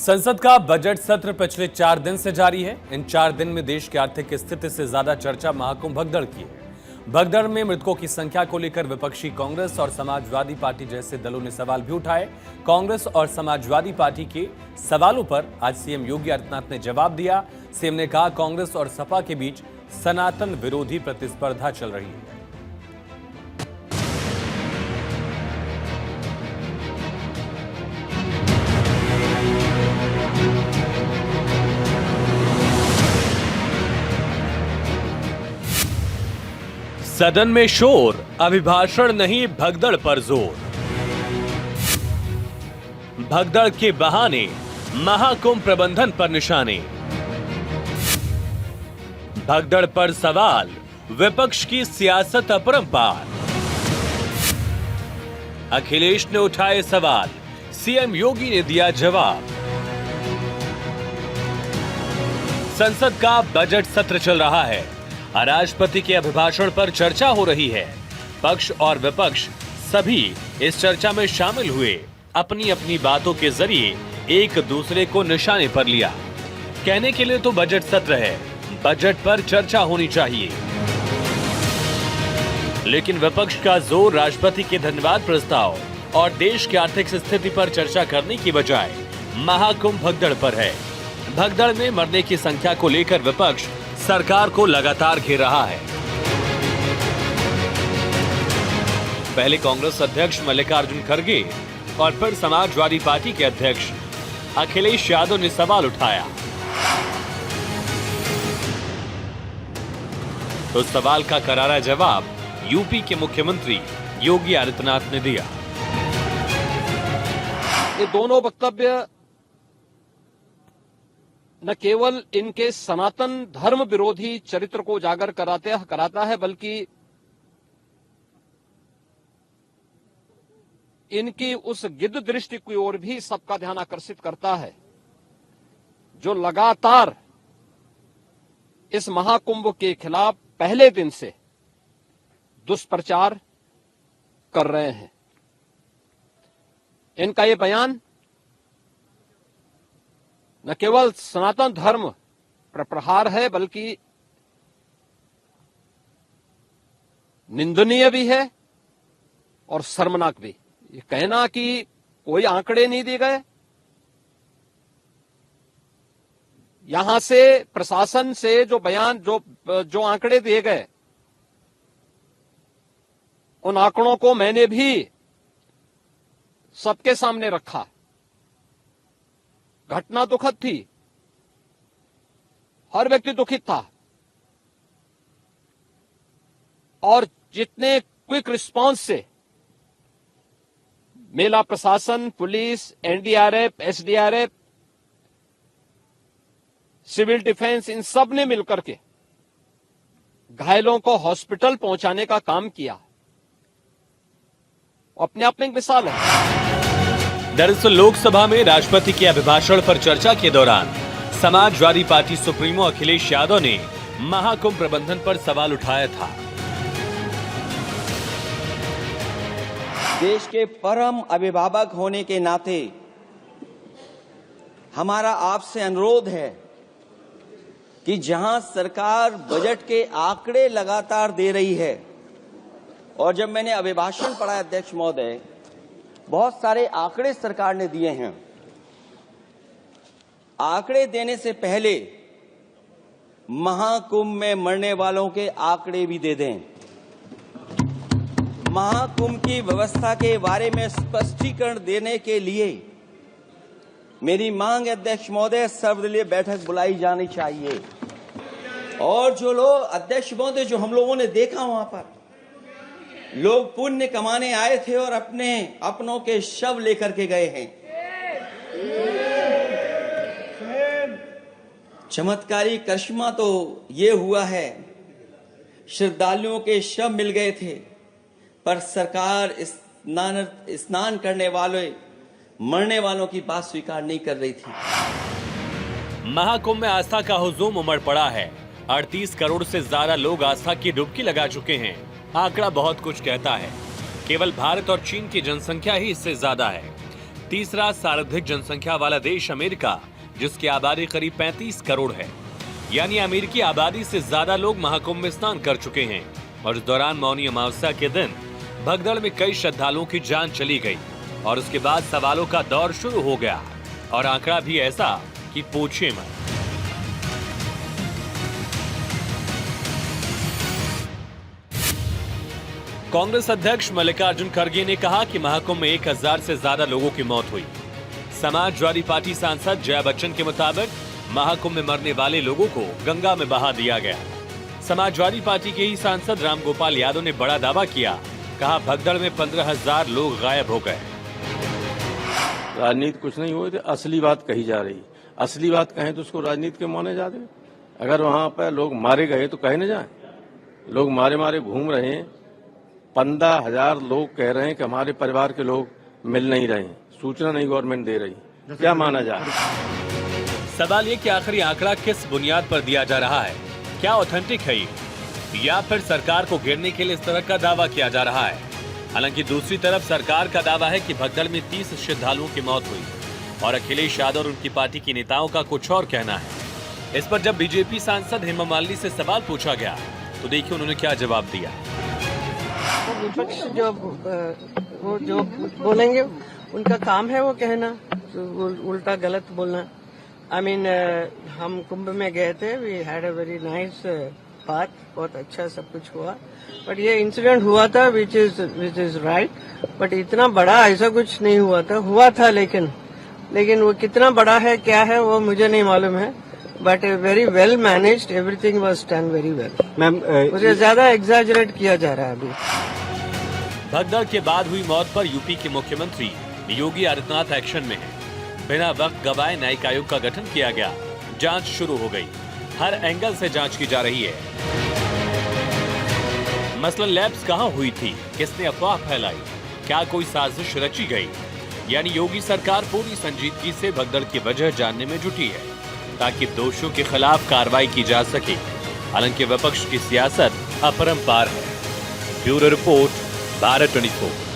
संसद का बजट सत्र पिछले 4 दिन से जारी है। इन 4 दिन में देश की आर्थिक स्थिति से ज्यादा चर्चा महाकुंभ भगदड़ की है। भगदड़ में मृतकों की संख्या को लेकर विपक्षी कांग्रेस और समाजवादी पार्टी जैसे दलों ने सवाल भी उठाए। कांग्रेस और समाजवादी पार्टी के सवालों पर आज सीएम योगी आदित्यनाथ ने जवाब दिया। सीएम ने कहा, कांग्रेस और सपा के बीच सनातन विरोधी प्रतिस्पर्धा चल रही है। सदन में शोर, अभिभाषण नहीं भगदड़ पर जोर। भगदड़ के बहाने महाकुंभ प्रबंधन पर निशाने। भगदड़ पर सवाल, विपक्ष की सियासत अपरंपार। अखिलेश ने उठाए सवाल, सीएम योगी ने दिया जवाब। संसद का बजट सत्र चल रहा है। राष्ट्रपति के अभिभाषण पर चर्चा हो रही है। पक्ष और विपक्ष सभी इस चर्चा में शामिल हुए। अपनी अपनी बातों के जरिए एक दूसरे को निशाने पर लिया। कहने के लिए तो बजट सत्र है, बजट पर चर्चा होनी चाहिए, लेकिन विपक्ष का जोर राष्ट्रपति के धन्यवाद प्रस्ताव और देश की आर्थिक स्थिति पर चर्चा करने की बजाय महाकुंभ भगदड़ पर है। भगदड़ में मरने की संख्या को लेकर विपक्ष सरकार को लगातार घेर रहा है। पहले कांग्रेस अध्यक्ष मल्लिकार्जुन खड़गे और फिर समाजवादी पार्टी के अध्यक्ष अखिलेश यादव ने सवाल उठाया। तो सवाल का करारा जवाब यूपी के मुख्यमंत्री योगी आदित्यनाथ ने दिया। ये दोनों वक्तव्य न केवल इनके सनातन धर्म विरोधी चरित्र को उजागर कराता है, बल्कि इनकी उस गिद्ध दृष्टि की ओर भी सबका ध्यान आकर्षित करता है, जो लगातार इस महाकुंभ के खिलाफ पहले दिन से दुष्प्रचार कर रहे हैं। इनका ये बयान न केवल सनातन धर्म पर प्रहार है, बल्कि निंदनीय भी है और शर्मनाक भी। ये कहना कि कोई आंकड़े नहीं दिए गए, यहां से प्रशासन से जो बयान जो आंकड़े दिए गए, उन आंकड़ों को मैंने भी सबके सामने रखा। घटना दुखद थी, हर व्यक्ति दुखित था, और जितने क्विक रिस्पांस से मेला प्रशासन, पुलिस, एनडीआरएफ, एसडीआरएफ, सिविल डिफेंस, इन सब ने मिलकर के घायलों को हॉस्पिटल पहुंचाने का काम किया, अपने आप में एक मिसाल है। दरअसल लोकसभा में राष्ट्रपति के अभिभाषण पर चर्चा के दौरान समाजवादी पार्टी सुप्रीमो अखिलेश यादव ने महाकुंभ प्रबंधन पर सवाल उठाया था। देश के परम अभिभावक होने के नाते हमारा आपसे अनुरोध है कि जहां सरकार बजट के आंकड़े लगातार दे रही है, और जब मैंने अभिभाषण पढ़ा अध्यक्ष महोदय, बहुत सारे आंकड़े सरकार ने दिए हैं। आंकड़े देने से पहले महाकुंभ में मरने वालों के आंकड़े भी दे दें। महाकुंभ की व्यवस्था के बारे में स्पष्टीकरण देने के लिए मेरी मांग अध्यक्ष महोदय, सर्वदलीय बैठक बुलाई जानी चाहिए। और जो लोग अध्यक्ष महोदय, जो हम लोगों ने देखा वहां पर लोग पुण्य कमाने आए थे और अपनों के शव लेकर के गए हैं। चमत्कारी करिश्मा तो ये हुआ है, श्रद्धालुओं के शव मिल गए थे, पर सरकार स्नान करने वाले मरने वालों की बात स्वीकार नहीं कर रही थी। महाकुंभ में आस्था का हुजूम उमड़ पड़ा है। 38 करोड़ से ज्यादा लोग आस्था की डुबकी लगा चुके हैं। आंकड़ा बहुत कुछ कहता है। केवल भारत और चीन की जनसंख्या ही इससे ज्यादा है। तीसरा सर्वाधिक जनसंख्या वाला देश अमेरिका, जिसकी आबादी करीब 35 करोड़ है। यानी अमेरिकी आबादी से ज्यादा लोग महाकुंभ में स्नान कर चुके हैं। और इस दौरान मौनी अमावस्या के दिन भगदड़ में कई श्रद्धालुओं की जान चली गई और उसके बाद सवालों का दौर शुरू हो गया और आंकड़ा भी ऐसा कि पूछिए मत। कांग्रेस अध्यक्ष मल्लिकार्जुन खड़गे ने कहा कि महाकुंभ में 1000 से ज्यादा लोगों की मौत हुई। समाजवादी पार्टी सांसद जया बच्चन के मुताबिक महाकुंभ में मरने वाले लोगों को गंगा में बहा दिया गया। समाजवादी पार्टी के ही सांसद रामगोपाल यादव ने बड़ा दावा किया, कहा भगदड़ में 15,000 लोग गायब हो गए। राजनीति कुछ नहीं हुई तो असली बात कही जा रही। असली बात कहें तो उसको राजनीति के माने जा रहे। अगर वहां पर लोग मारे गए तो कहे न जाए। लोग मारे मारे घूम रहे हैं। 15,000 लोग कह रहे हैं कि हमारे परिवार के लोग मिल नहीं रहे, सूचना नहीं गवर्नमेंट दे रही, क्या माना जाए? सवाल ये कि आखिर ये आंकड़ा किस बुनियाद पर दिया जा रहा है? क्या ऑथेंटिक है ये, या फिर सरकार को घेरने के लिए इस तरह का दावा किया जा रहा है? हालांकि दूसरी तरफ सरकार का दावा है कि भगदड़ में 30 श्रद्धालुओं की मौत हुई और अखिलेश यादव और उनकी पार्टी के नेताओं का कुछ और कहना है। इस पर जब बीजेपी सांसद हेमा मालिनी से सवाल पूछा गया तो देखिए उन्होंने क्या जवाब दिया। विपक्ष वो जो बोलेंगे उनका काम है वो कहना, उल्टा गलत बोलना। आई मीन हम कुंभ में गए थे, we had a very nice बात, बहुत अच्छा सब कुछ हुआ। बट ये इंसिडेंट हुआ था विच इज राइट, बट इतना बड़ा ऐसा कुछ नहीं हुआ था लेकिन वो कितना बड़ा है क्या है वो मुझे नहीं मालूम है। But very well managed, everything was done very well. Ma'am मुझे ज्यादा एग्जैजरेट किया जा रहा है अभी। भगदड़ के बाद हुई मौत पर यूपी के मुख्यमंत्री योगी आदित्यनाथ एक्शन में है। बिना वक्त गवाए न्यायिक आयोग का गठन किया गया, जांच शुरू हो गई, हर एंगल से जांच की जा रही है। मसलन लैप्स कहां हुई थी, किसने अफवाह फैलाई, क्या कोई साजिश रची गई? यानी योगी सरकार पूरी संजीदगी से भगदड़ की वजह जानने में जुटी है ताकि दोषियों के खिलाफ कार्रवाई की जा सके। हालांकि विपक्ष की सियासत अपरंपार है। Bureau report, Bharat 24।